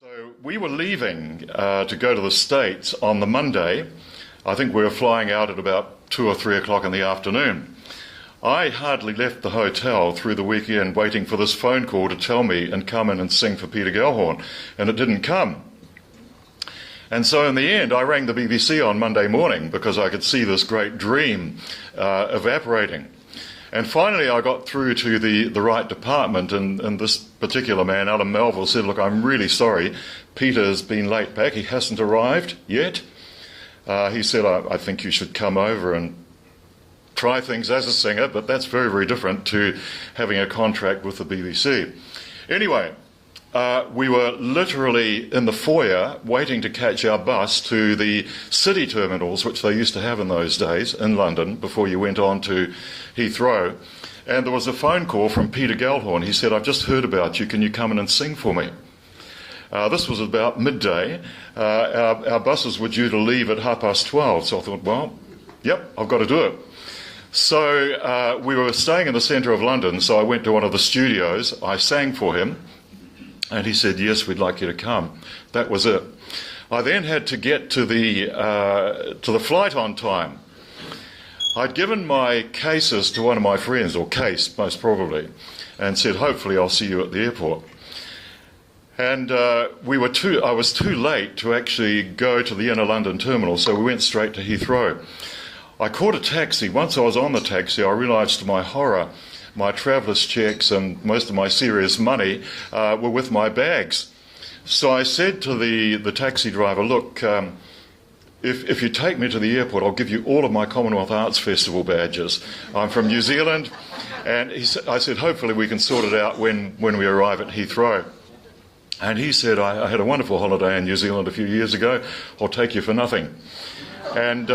So we were leaving to go to the States on the Monday. I think we were flying out at about 2 or 3 o'clock in the afternoon. I hardly left the hotel through the weekend waiting for this phone call to tell me and come in and sing for Peter Gellhorn, and it didn't come. And so in the end, I rang the BBC on Monday morning because I could see this great dream evaporating. And finally I got through to the right department, and this particular man, Alan Melville, said, "Look, I'm really sorry, Peter's been late back, he hasn't arrived yet." He said, I think you should come over and try things as a singer, but that's very, very different to having a contract with the BBC. Anyway, we were literally in the foyer waiting to catch our bus to the city terminals, which they used to have in those days in London before you went on to Heathrow. And there was a phone call from Peter Gellhorn. He said, "I've just heard about you. Can you come in and sing for me?" This was about midday. Our buses were due to leave at 12:30. So I thought, well, yep, I've got to do it. So we were staying in the centre of London, so I went to one of the studios. I sang for him. And he said, "Yes, we'd like you to come." That was it. I then had to get to the flight on time. I'd given my cases to one of my friends, or case most probably, and said, "Hopefully I'll see you at the airport." And I was too late to actually go to the inner London terminal, so we went straight to Heathrow. I caught a taxi. Once I was on the taxi, I realised to my horror my traveller's checks and most of my serious money were with my bags. So I said to the taxi driver, "Look, if you take me to the airport, I'll give you all of my Commonwealth Arts Festival badges. I'm from New Zealand." And I said, "Hopefully we can sort it out when we arrive at Heathrow." And he said, I had a wonderful holiday in New Zealand a few years ago. I'll take you for nothing." And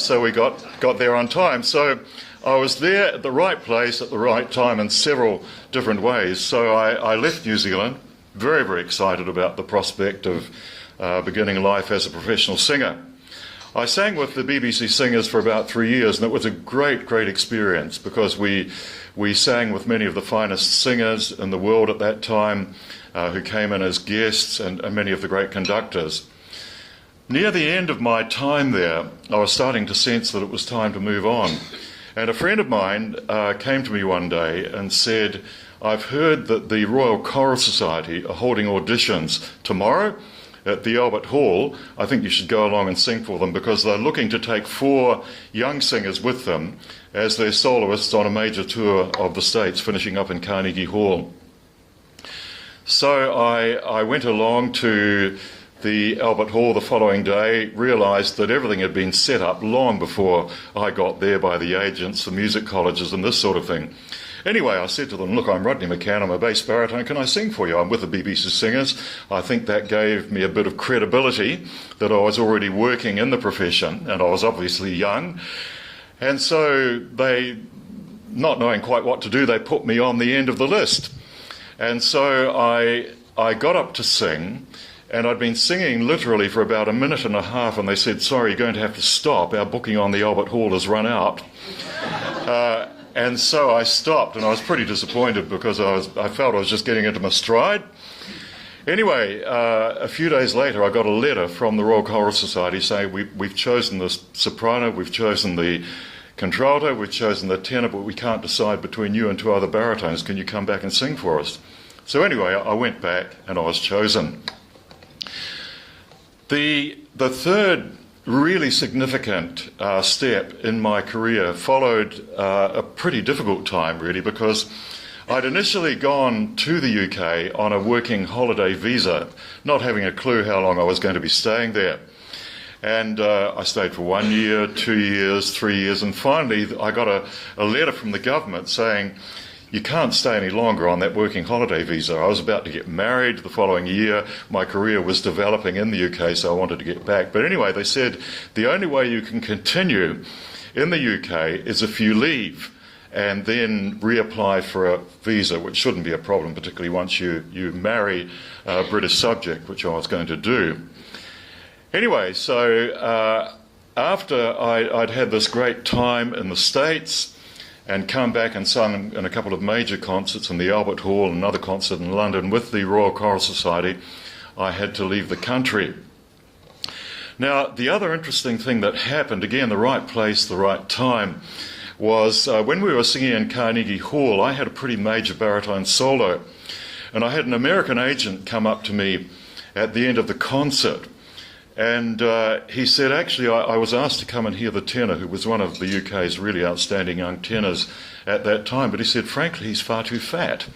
so we got there on time. So I was there at the right place at the right time in several different ways. So I left New Zealand, very, very excited about the prospect of beginning life as a professional singer. I sang with the BBC Singers for about 3 years, and it was a great, great experience because we sang with many of the finest singers in the world at that time who came in as guests, and many of the great conductors. Near the end of my time there, I was starting to sense that it was time to move on. And a friend of mine came to me one day and said, "I've heard that the Royal Choral Society are holding auditions tomorrow at the Albert Hall. I think you should go along and sing for them because they're looking to take 4 young singers with them as their soloists on a major tour of the States, finishing up in Carnegie Hall." So I went along to the Albert Hall the following day, realised that everything had been set up long before I got there by the agents, the music colleges and this sort of thing. Anyway, I said to them, "Look, I'm Rodney Macann, I'm a bass baritone, can I sing for you? I'm with the BBC Singers." I think that gave me a bit of credibility that I was already working in the profession, and I was obviously young. And so they, not knowing quite what to do, they put me on the end of the list. And so I got up to sing, and I'd been singing literally for about a minute and a half, and they said, "Sorry, you're going to have to stop. Our booking on the Albert Hall has run out." And so I stopped, and I was pretty disappointed because I felt I was just getting into my stride. Anyway, a few days later, I got a letter from the Royal Choral Society saying, we've chosen the soprano, we've chosen the contralto, we've chosen the tenor, but we can't decide between you and 2 other baritones. Can you come back and sing for us?" So anyway, I went back, and I was chosen. The third really significant step in my career followed a pretty difficult time, really, because I'd initially gone to the UK on a working holiday visa, not having a clue how long I was going to be staying there. And I stayed for 1 year, 2 years, 3 years, and finally I got a letter from the government saying, "You can't stay any longer on that working holiday visa." I was about to get married the following year. My career was developing in the UK, so I wanted to get back. But anyway, they said, "The only way you can continue in the UK is if you leave and then reapply for a visa," which shouldn't be a problem, particularly once you marry a British subject, which I was going to do. Anyway, so after I'd had this great time in the States, and come back and sung in a couple of major concerts in the Albert Hall and another concert in London with the Royal Choral Society, I had to leave the country. Now, the other interesting thing that happened, again, the right place, the right time, was when we were singing in Carnegie Hall, I had a pretty major baritone solo, and I had an American agent come up to me at the end of the concert, and he said, actually, I was asked to come and hear the tenor, who was one of the UK's really outstanding young tenors at that time, but he said, frankly, he's far too fat.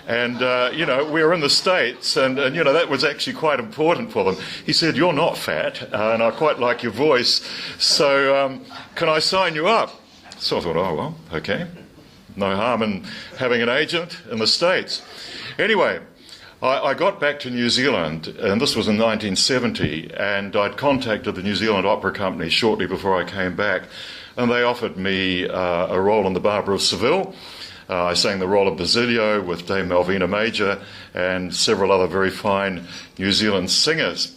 And, we were in the States, and that was actually quite important for them. He said, you're not fat, and I quite like your voice, so can I sign you up? So I thought, oh, well, okay. No harm in having an agent in the States. Anyway, I got back to New Zealand, and this was in 1970, and I'd contacted the New Zealand Opera Company shortly before I came back, and they offered me a role in the Barber of Seville. I sang the role of Basilio with Dame Malvina Major and several other very fine New Zealand singers.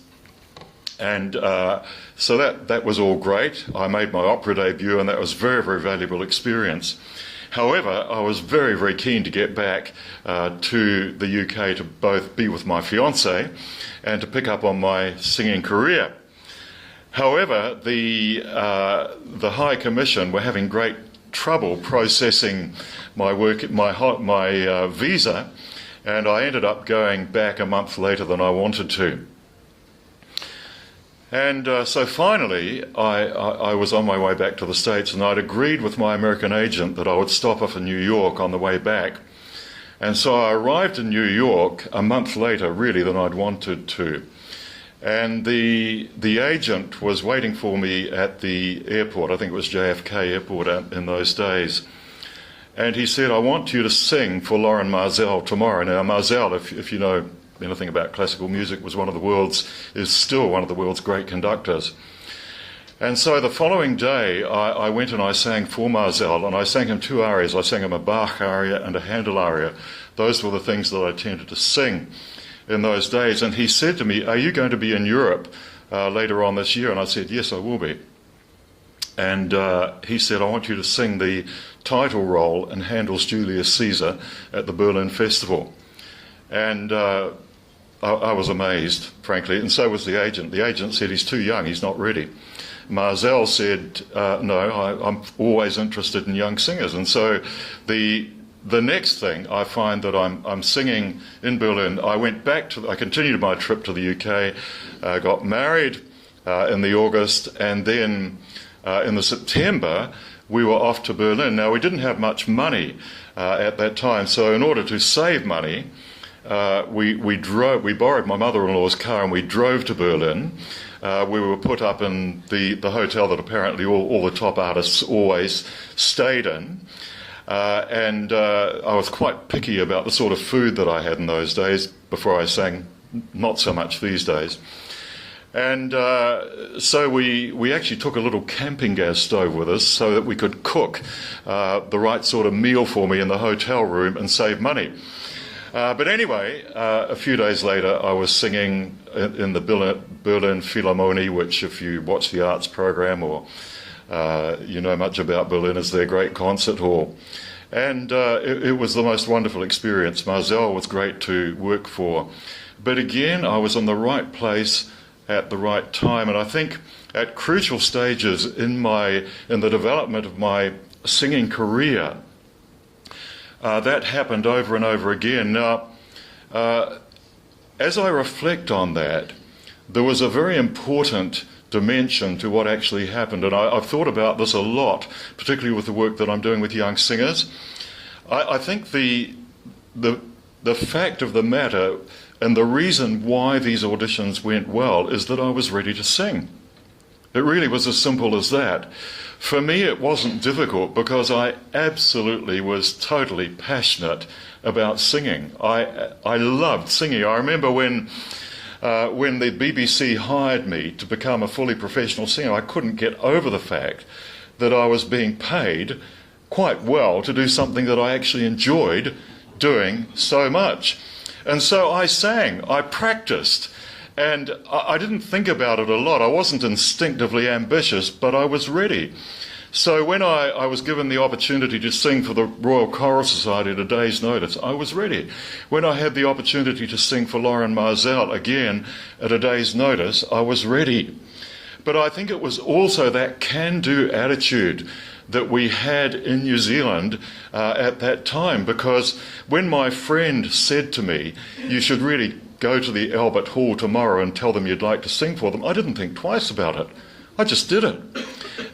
And so that was all great. I made my opera debut, and that was a very, very valuable experience. However, I was very, very keen to get back to the UK to both be with my fiancée and to pick up on my singing career. However, the High Commission were having great trouble processing my work, my visa, and I ended up going back a month later than I wanted to. And so finally, I was on my way back to the States, and I'd agreed with my American agent that I would stop off in New York on the way back. And so I arrived in New York a month later, really, than I'd wanted to. And the agent was waiting for me at the airport. I think it was JFK Airport in those days. And he said, I want you to sing for Lauren Marzell tomorrow. Now, Marzell, if you know anything about classical music, is still one of the world's great conductors. And so the following day, I went and I sang for Marzell, and I sang him two arias. I sang him a Bach aria and a Handel aria. Those were the things that I tended to sing in those days. And he said to me, are you going to be in Europe later on this year? And I said, yes, I will be. And he said, I want you to sing the title role in Handel's Julius Caesar at the Berlin Festival. And I was amazed, frankly, and so was the agent. The agent said, he's too young, he's not ready. Marzell said, no, I'm always interested in young singers. And so the next thing, I find that I'm singing in Berlin. I continued my trip to the UK, got married in the August, and then in the September, we were off to Berlin. Now, we didn't have much money at that time, so in order to save money, we borrowed my mother-in-law's car and we drove to Berlin. We were put up in the hotel that apparently all the top artists always stayed in. And I was quite picky about the sort of food that I had in those days before I sang, not so much these days. And so we actually took a little camping gas stove with us so that we could cook the right sort of meal for me in the hotel room and save money. But anyway, a few days later, I was singing in the Berlin Philharmonie, which, if you watch the arts program or you know much about Berlin, is their great concert hall. And it was the most wonderful experience. Marzell was great to work for. But again, I was in the right place at the right time. And I think at crucial stages in the development of my singing career, that happened over and over again. Now, as I reflect on that, there was a very important dimension to what actually happened, and I've thought about this a lot, particularly with the work that I'm doing with young singers. I think the fact of the matter and the reason why these auditions went well is that I was ready to sing. It really was as simple as that. For me, it wasn't difficult because I absolutely was totally passionate about singing. I loved singing. I remember when the BBC hired me to become a fully professional singer, I couldn't get over the fact that I was being paid quite well to do something that I actually enjoyed doing so much. And so I sang, I practiced, and I didn't think about it a lot. I wasn't instinctively ambitious, but I was ready. So when I was given the opportunity to sing for the Royal Choral Society at a day's notice, I was ready. When I had the opportunity to sing for Lauren Marzell again at a day's notice, I was ready. But I think it was also that can-do attitude that we had in New Zealand at that time, because when my friend said to me, you should really go to the Albert Hall tomorrow and tell them you'd like to sing for them, I didn't think twice about it. I just did it.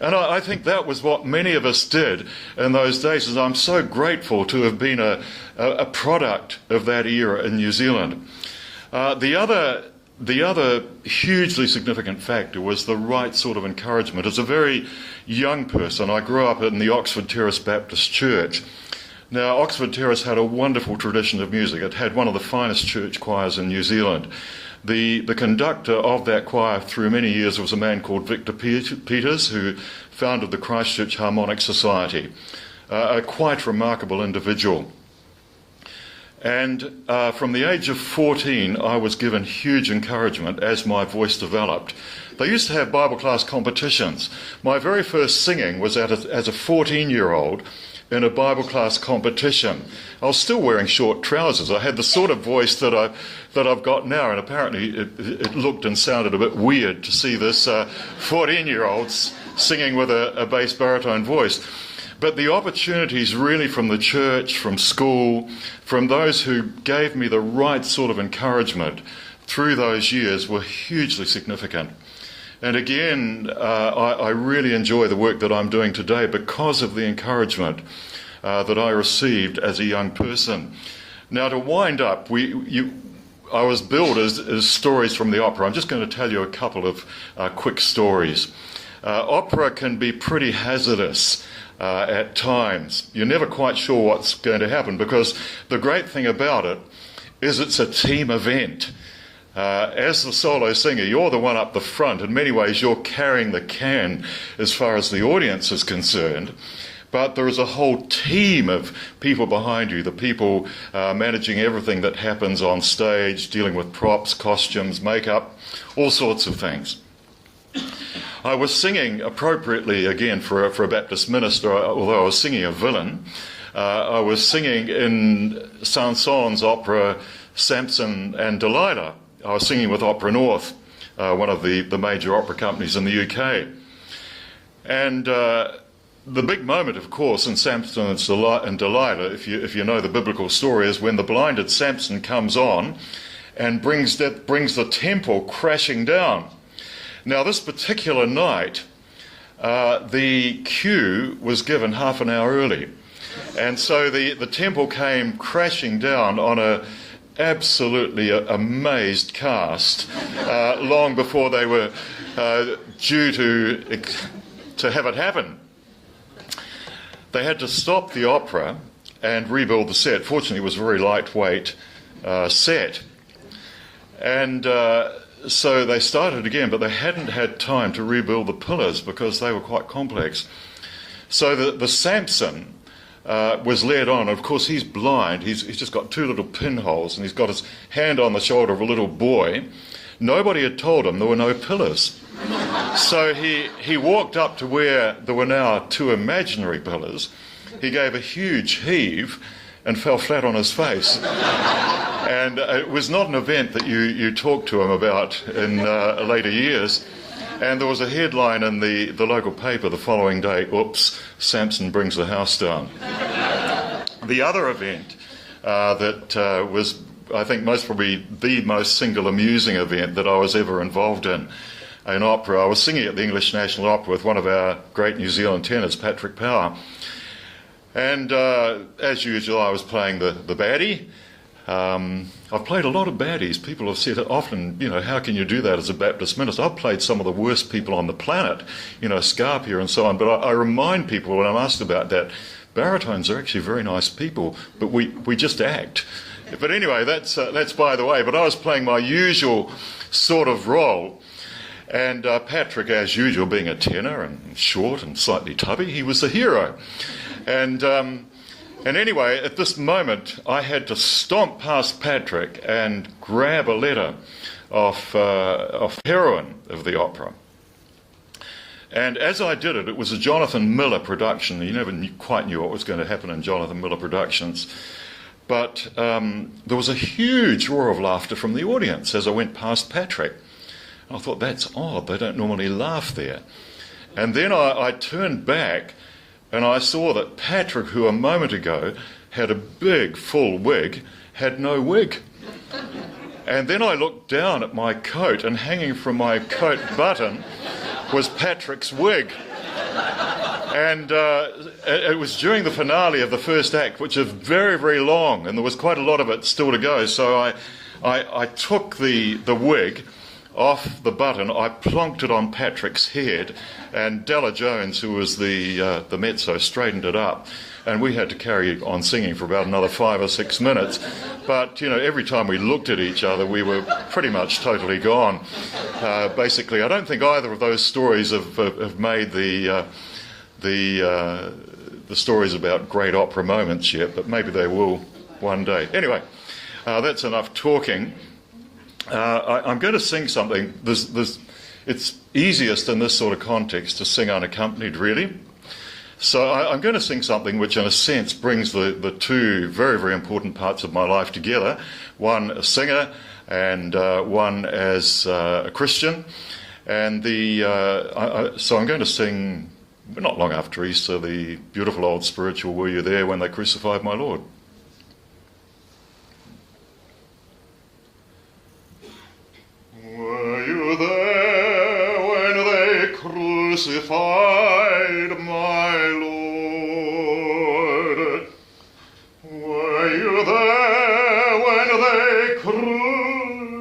And I think that was what many of us did in those days, and I'm so grateful to have been a product of that era in New Zealand. The other hugely significant factor was the right sort of encouragement. As a very young person, I grew up in the Oxford Terrace Baptist Church. Now, Oxford Terrace had a wonderful tradition of music. It had one of the finest church choirs in New Zealand. The conductor of that choir through many years was a man called Victor Peters, who founded the Christchurch Harmonic Society, a quite remarkable individual. And from the age of 14, I was given huge encouragement as my voice developed. They used to have Bible class competitions. My very first singing was as a 14-year-old in a Bible class competition. I was still wearing short trousers. I had the sort of voice that I've got now, and apparently it looked and sounded a bit weird to see this 14-year-old singing with a bass baritone voice. But the opportunities really from the church, from school, from those who gave me the right sort of encouragement through those years were hugely significant. And again, I really enjoy the work that I'm doing today because of the encouragement that I received as a young person. Now, to wind up, I was billed as stories from the opera. I'm just going to tell you a couple of quick stories. Opera can be pretty hazardous at times. You're never quite sure what's going to happen, because the great thing about it is it's a team event. As the solo singer, you're the one up the front. In many ways, you're carrying the can as far as the audience is concerned. But there is a whole team of people behind you, the people managing everything that happens on stage, dealing with props, costumes, makeup, all sorts of things. I was singing appropriately, again, for a Baptist minister, although I was singing a villain. I was singing in Saint-Saëns' opera Samson and Delilah. I was singing with Opera North, one of the major opera companies in the UK. And the big moment, of course, in Samson and Delilah, if you know the biblical story, is when the blinded Samson comes on and brings the temple crashing down. Now, this particular night, the cue was given half an hour early. And so the temple came crashing down on a absolutely amazed cast long before they were due to have it happen. They had to stop the opera and rebuild the set. Fortunately, it was a very lightweight set. And so they started again, but they hadn't had time to rebuild the pillars because they were quite complex. So the Samson was led on. Of course, he's blind. He's just got two little pinholes, and he's got his hand on the shoulder of a little boy. Nobody had told him there were no pillars. So he walked up to where there were now two imaginary pillars. He gave a huge heave and fell flat on his face. And it was not an event that you talked to him about in later years. And there was a headline in the local paper the following day, "Oops, Samson brings the house down." The other event that was, I think, most probably the most single amusing event that I was ever involved in opera. I was singing at the English National Opera with one of our great New Zealand tenors, Patrick Power. And as usual, I was playing the baddie. I've played a lot of baddies. People have said often, how can you do that as a Baptist minister? I've played some of the worst people on the planet, Scarpia and so on. But I remind people when I'm asked about that, baritones are actually very nice people, but we just act. But anyway, that's by the way. But I was playing my usual sort of role. And Patrick, as usual, being a tenor and short and slightly tubby, he was the hero. And anyway, at this moment, I had to stomp past Patrick and grab a letter off heroine of the opera. And as I did it, it was a Jonathan Miller production. You never quite knew what was going to happen in Jonathan Miller productions. But there was a huge roar of laughter from the audience as I went past Patrick. I thought, that's odd, they don't normally laugh there. And then I turned back and I saw that Patrick, who a moment ago had a big full wig, had no wig. And then I looked down at my coat, and hanging from my coat button was Patrick's wig. And it was during the finale of the first act, which is very, very long, and there was quite a lot of it still to go. So I took the wig off the button, I plonked it on Patrick's head, and Della Jones, who was the mezzo, straightened it up. And we had to carry on singing for about another 5 or 6 minutes. But, you know, every time we looked at each other, we were pretty much totally gone. Basically, I don't think either of those stories have made the stories about great opera moments yet, but maybe they will one day. Anyway, that's enough talking. I'm going to sing something. It's easiest in this sort of context to sing unaccompanied, really. So I'm going to sing something which, in a sense, brings the two very, very important parts of my life together. One, a singer, and one as a Christian. And so I'm going to sing, not long after Easter, the beautiful old spiritual "Were You There When They Crucified My Lord?" Were you there when they crucified my Lord? Were you there when they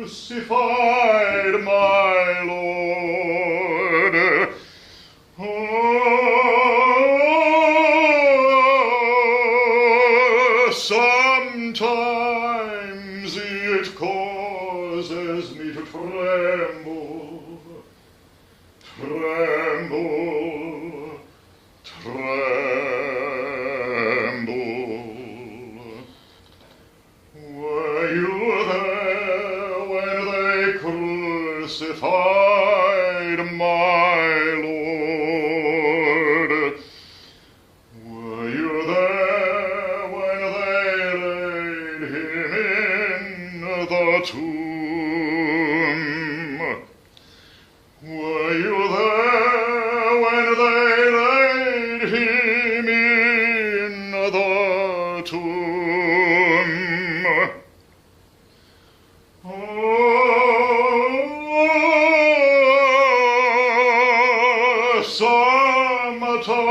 crucified my Lord? Oh, sometimes it causes me to tremble, tremble, tremble. Were you there when they crucified my Lord? Were you there when they laid him in the tomb? Were you there when they laid him in the tomb? Oh,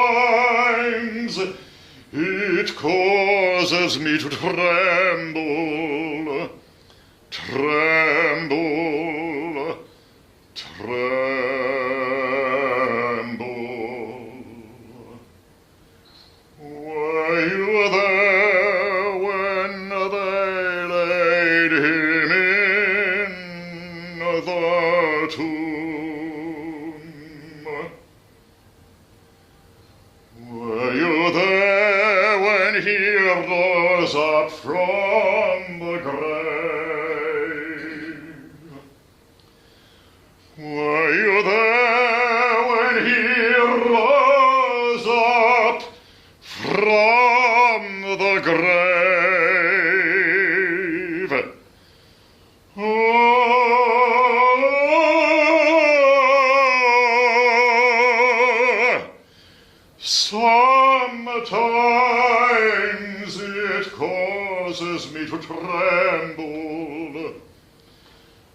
sometimes it causes me to tremble, tremble, tremble. Were you there when they laid him in the tomb? Were you there when he rose up from the grave? Were you there when he rose up from the grave? Oh, sometimes it causes me to tremble,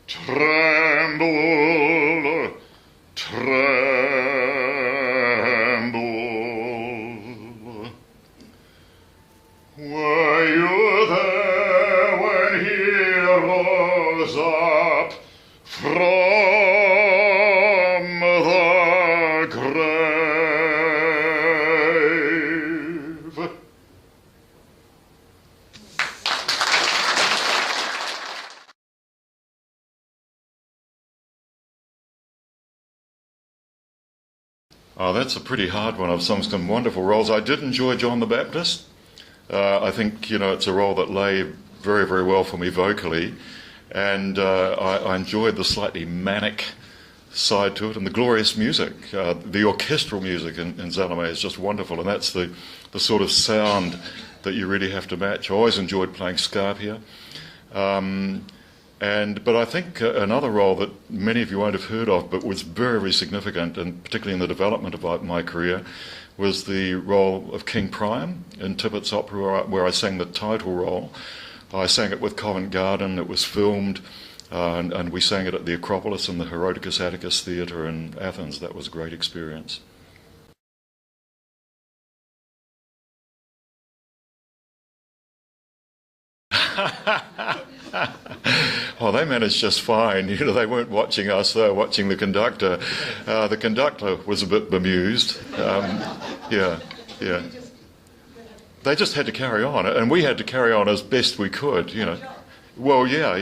tremble, tremble. Were you there when he rose up from the grave? Oh, that's a pretty hard one. I've sung some wonderful roles. I did enjoy John the Baptist. I think, you know, it's a role that lay very, very well for me vocally. And I enjoyed the slightly manic side to it, and the glorious music. The orchestral music in Zalame is just wonderful, and that's the sort of sound that you really have to match. I always enjoyed playing scarpia. But I think another role that many of you won't have heard of, but was very, very significant, and particularly in the development of my career, was the role of King Priam in Tippett's opera, where I sang the title role. I sang it with Covent Garden. It was filmed, and we sang it at the Acropolis and the Herodotus Atticus Theatre in Athens. That was a great experience. Oh, they managed just fine. They weren't watching us, they were watching the conductor. The conductor was a bit bemused. Yeah. They just had to carry on, and we had to carry on as best we could, Well, yeah.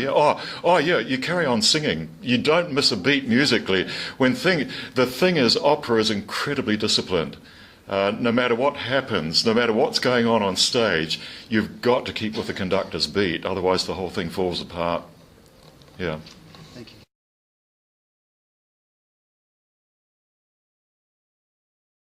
Oh, yeah, you carry on singing. You don't miss a beat musically. The thing is, opera is incredibly disciplined. No matter what happens, no matter what's going on stage, you've got to keep with the conductor's beat, otherwise the whole thing falls apart. Yeah. Thank you.